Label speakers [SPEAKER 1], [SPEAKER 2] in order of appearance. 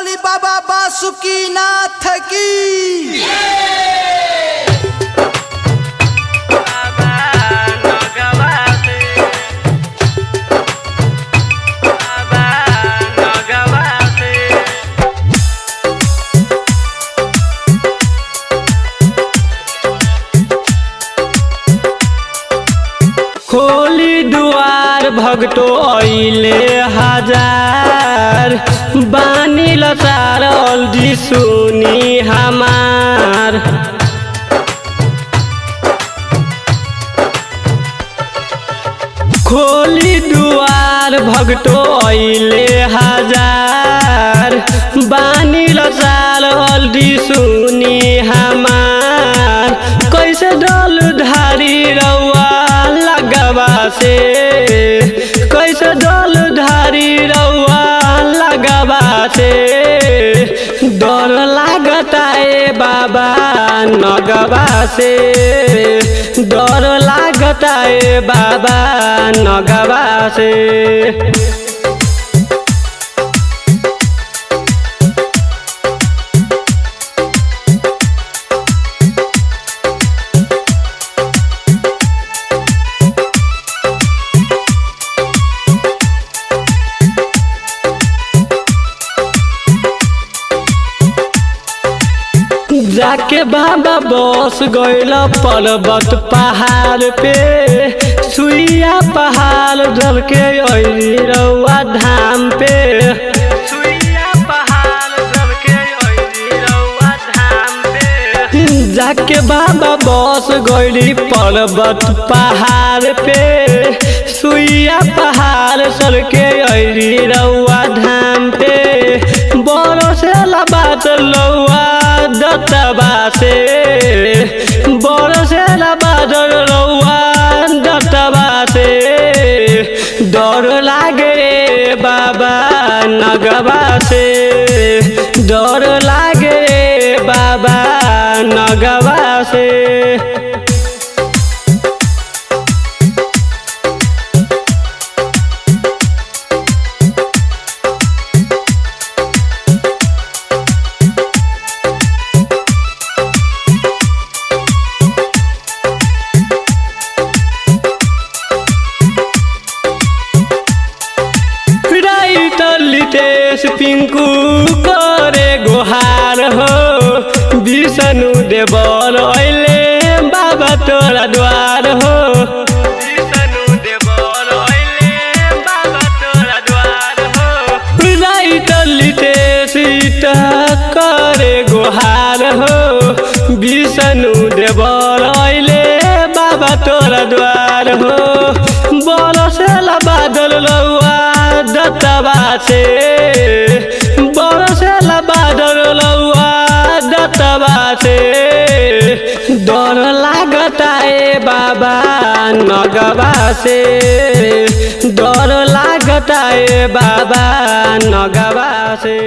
[SPEAKER 1] बोली बाबा बासुकीनाथ की।
[SPEAKER 2] खोली दुआर भगतो अइले हजार, बानी लचार अल्दी सुनी हमार। खोली दुआर भगतो अइले हजार, बानी लचार अल्दी सुनी हमार। कैसे डल धारी रउआ लगवा से, कैसे डल धारी रउआ लगवा से। डर लागता ए बाबा नगवा से, डर लागता ए बाबा नगवा से। जाके बाबा बस गइल पर्वत पहाड़ पे, सुइया पहाड़ जल के अइली रउआ धाम पे। सुइया पहाड़ जल के अइली रउआ धाम पे। जाके बाबा बस गइली पर्वत पहाड़ पे, सुइया पहाड़ चल के अइली रउआ धाम पे। बरसेला बात लउआ दतबा से, बरसेला बादल रउआ दतबा से। डर लागे बाबा नगवा से, डर लागे बाबा नगवा से। लितेश पिंकू करे गोहार हो, विष्णु देवर अइले बाबा तोरा द्वार हो। विष्णु देवर अइले बाबा तोरा द्वार हो। राइत लितेश करे गोहार हो, विष्णु देवर अइले बाबा तोरा द्वार हो। बरसेला बादल लउआ दतबा से, बरसेला बादल लउआ दतबा से। डर लागता ए बाबा नगवा से, डर लागता ए बाबा नगवा से।